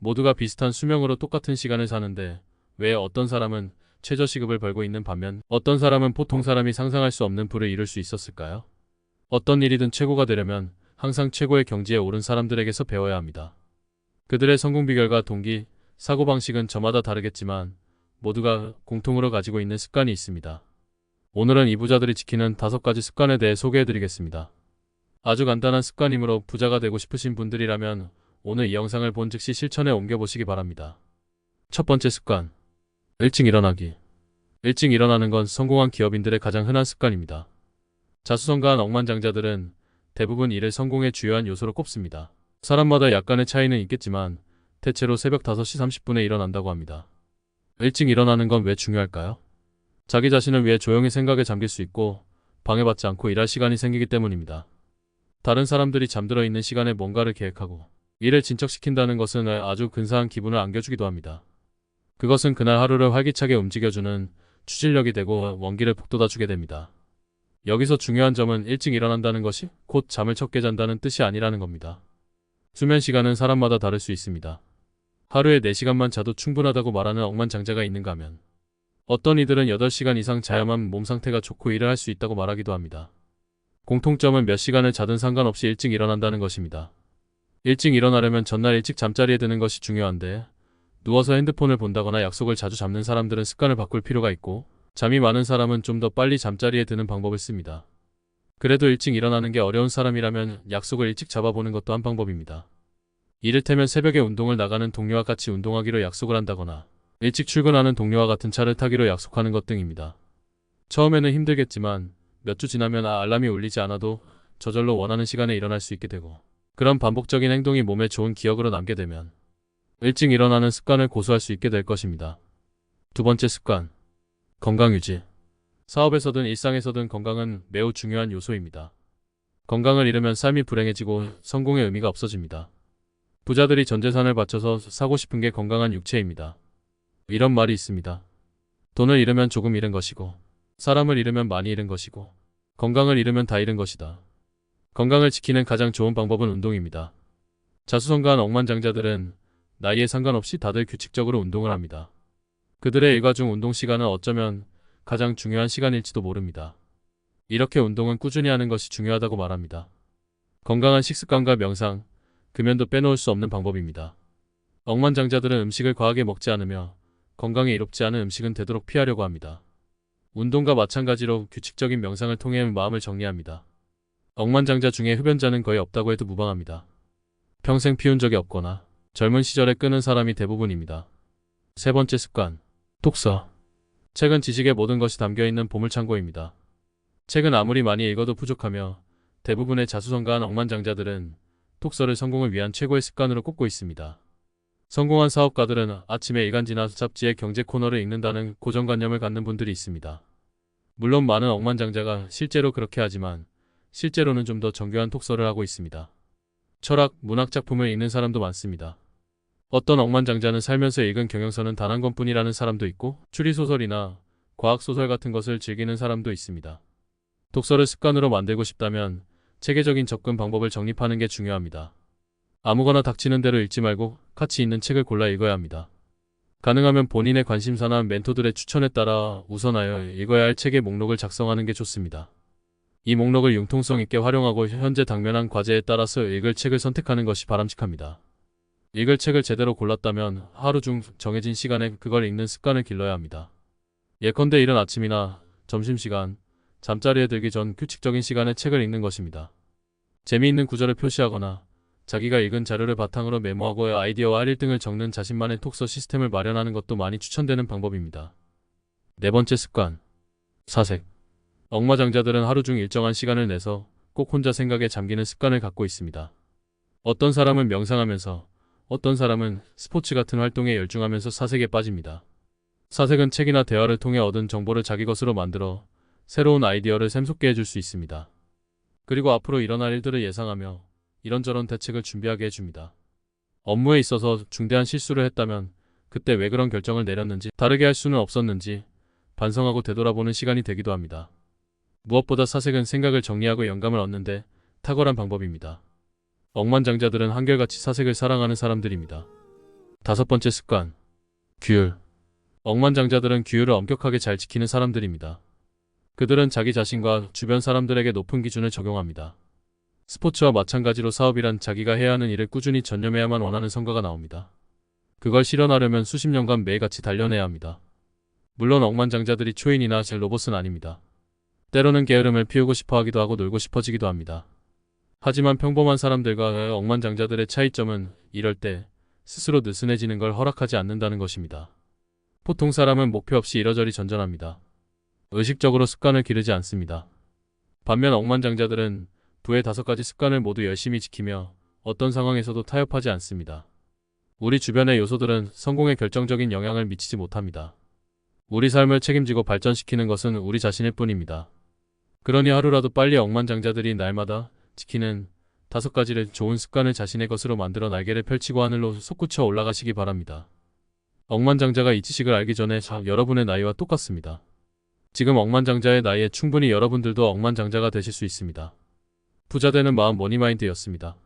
모두가 비슷한 수명으로 똑같은 시간을 사는데 왜 어떤 사람은 최저시급을 벌고 있는 반면 어떤 사람은 보통 사람이 상상할 수 없는 부를 이룰 수 있었을까요? 어떤 일이든 최고가 되려면 항상 최고의 경지에 오른 사람들에게서 배워야 합니다. 그들의 성공 비결과 동기, 사고방식은 저마다 다르겠지만 모두가 공통으로 가지고 있는 습관이 있습니다. 오늘은 이 부자들이 지키는 5가지 습관에 대해 소개해드리겠습니다. 아주 간단한 습관이므로 부자가 되고 싶으신 분들이라면 오늘 이 영상을 본 즉시 실천에 옮겨보시기 바랍니다. 첫 번째 습관. 일찍 일어나기. 일찍 일어나는 건 성공한 기업인들의 가장 흔한 습관입니다. 자수성가한 억만장자들은 대부분 이를 성공의 주요한 요소로 꼽습니다. 사람마다 약간의 차이는 있겠지만 대체로 새벽 5시 30분에 일어난다고 합니다. 일찍 일어나는 건 왜 중요할까요? 자기 자신을 위해 조용히 생각에 잠길 수 있고 방해받지 않고 일할 시간이 생기기 때문입니다. 다른 사람들이 잠들어 있는 시간에 뭔가를 계획하고 일을 진척시킨다는 것은 아주 근사한 기분을 안겨주기도 합니다. 그것은 그날 하루를 활기차게 움직여주는 추진력이 되고 원기를 북돋아주게 됩니다. 여기서 중요한 점은 일찍 일어난다는 것이 곧 잠을 적게 잔다는 뜻이 아니라는 겁니다. 수면 시간은 사람마다 다를 수 있습니다. 하루에 4시간만 자도 충분하다고 말하는 억만장자가 있는가 하면 어떤 이들은 8시간 이상 자야만 몸 상태가 좋고 일을 할 수 있다고 말하기도 합니다. 공통점은 몇 시간을 자든 상관없이 일찍 일어난다는 것입니다. 일찍 일어나려면 전날 일찍 잠자리에 드는 것이 중요한데 누워서 핸드폰을 본다거나 약속을 자주 잡는 사람들은 습관을 바꿀 필요가 있고 잠이 많은 사람은 좀 더 빨리 잠자리에 드는 방법을 씁니다. 그래도 일찍 일어나는 게 어려운 사람이라면 약속을 일찍 잡아보는 것도 한 방법입니다. 이를테면 새벽에 운동을 나가는 동료와 같이 운동하기로 약속을 한다거나 일찍 출근하는 동료와 같은 차를 타기로 약속하는 것 등입니다. 처음에는 힘들겠지만 몇 주 지나면 알람이 울리지 않아도 저절로 원하는 시간에 일어날 수 있게 되고 그런 반복적인 행동이 몸에 좋은 기억으로 남게 되면 일찍 일어나는 습관을 고수할 수 있게 될 것입니다. 두 번째 습관. 건강 유지. 사업에서든 일상에서든 건강은 매우 중요한 요소입니다. 건강을 잃으면 삶이 불행해지고 성공의 의미가 없어집니다. 부자들이 전 재산을 바쳐서 사고 싶은 게 건강한 육체입니다. 이런 말이 있습니다. 돈을 잃으면 조금 잃은 것이고 사람을 잃으면 많이 잃은 것이고 건강을 잃으면 다 잃은 것이다. 건강을 지키는 가장 좋은 방법은 운동입니다. 자수성가한 억만장자들은 나이에 상관없이 다들 규칙적으로 운동을 합니다. 그들의 일과 중 운동 시간은 어쩌면 가장 중요한 시간일지도 모릅니다. 이렇게 운동은 꾸준히 하는 것이 중요하다고 말합니다. 건강한 식습관과 명상, 금연도 빼놓을 수 없는 방법입니다. 억만장자들은 음식을 과하게 먹지 않으며 건강에 이롭지 않은 음식은 되도록 피하려고 합니다. 운동과 마찬가지로 규칙적인 명상을 통해 마음을 정리합니다. 억만장자 중에 흡연자는 거의 없다고 해도 무방합니다. 평생 피운 적이 없거나 젊은 시절에 끊은 사람이 대부분입니다. 세 번째 습관. 독서. 책은 지식의 모든 것이 담겨있는 보물창고입니다. 책은 아무리 많이 읽어도 부족하며 대부분의 자수성가한 억만장자들은 독서를 성공을 위한 최고의 습관으로 꼽고 있습니다. 성공한 사업가들은 아침에 일간지나 잡지의 경제 코너를 읽는다는 고정관념을 갖는 분들이 있습니다. 물론 많은 억만장자가 실제로 그렇게 하지만 실제로는 좀 더 정교한 독서를 하고 있습니다. 철학, 문학 작품을 읽는 사람도 많습니다. 어떤 억만장자는 살면서 읽은 경영서는 단 한 권뿐이라는 사람도 있고 추리소설이나 과학소설 같은 것을 즐기는 사람도 있습니다. 독서를 습관으로 만들고 싶다면 체계적인 접근 방법을 정립하는 게 중요합니다. 아무거나 닥치는 대로 읽지 말고 가치 있는 책을 골라 읽어야 합니다. 가능하면 본인의 관심사나 멘토들의 추천에 따라 우선하여 읽어야 할 책의 목록을 작성하는 게 좋습니다. 이 목록을 융통성 있게 활용하고 현재 당면한 과제에 따라서 읽을 책을 선택하는 것이 바람직합니다. 읽을 책을 제대로 골랐다면 하루 중 정해진 시간에 그걸 읽는 습관을 길러야 합니다. 예컨대 이른 아침이나 점심시간, 잠자리에 들기 전 규칙적인 시간에 책을 읽는 것입니다. 재미있는 구절을 표시하거나 자기가 읽은 자료를 바탕으로 메모하고 아이디어와 할 일 등을 적는 자신만의 독서 시스템을 마련하는 것도 많이 추천되는 방법입니다. 네 번째 습관. 사색. 억마장자들은 하루 중 일정한 시간을 내서 꼭 혼자 생각에 잠기는 습관을 갖고 있습니다. 어떤 사람은 명상하면서 어떤 사람은 스포츠 같은 활동에 열중하면서 사색에 빠집니다. 사색은 책이나 대화를 통해 얻은 정보를 자기 것으로 만들어 새로운 아이디어를 샘솟게 해줄 수 있습니다. 그리고 앞으로 일어날 일들을 예상하며 이런저런 대책을 준비하게 해줍니다. 업무에 있어서 중대한 실수를 했다면 그때 왜 그런 결정을 내렸는지, 다르게 할 수는 없었는지 반성하고 되돌아보는 시간이 되기도 합니다. 무엇보다 사색은 생각을 정리하고 영감을 얻는데 탁월한 방법입니다. 억만장자들은 한결같이 사색을 사랑하는 사람들입니다. 5번째 습관. 규율. 억만장자들은 규율을 엄격하게 잘 지키는 사람들입니다. 그들은 자기 자신과 주변 사람들에게 높은 기준을 적용합니다. 스포츠와 마찬가지로 사업이란 자기가 해야 하는 일을 꾸준히 전념해야만 원하는 성과가 나옵니다. 그걸 실현하려면 수십 년간 매일같이 단련해야 합니다. 물론 억만장자들이 초인이나 제 로봇은 아닙니다. 때로는 게으름을 피우고 싶어 하기도 하고 놀고 싶어지기도 합니다. 하지만 평범한 사람들과 억만장자들의 차이점은 이럴 때 스스로 느슨해지는 걸 허락하지 않는다는 것입니다. 보통 사람은 목표 없이 이러저리 전전합니다. 의식적으로 습관을 기르지 않습니다. 반면 억만장자들은 부의 5가지 습관을 모두 열심히 지키며 어떤 상황에서도 타협하지 않습니다. 우리 주변의 요소들은 성공에 결정적인 영향을 미치지 못합니다. 우리 삶을 책임지고 발전시키는 것은 우리 자신일 뿐입니다. 그러니 하루라도 빨리 억만장자들이 날마다 지키는 5가지를 좋은 습관을 자신의 것으로 만들어 날개를 펼치고 하늘로 솟구쳐 올라가시기 바랍니다. 억만장자가 이 지식을 알기 전에 여러분의 나이와 똑같습니다. 지금 억만장자의 나이에 충분히 여러분들도 억만장자가 되실 수 있습니다. 부자 되는 마음 머니마인드였습니다.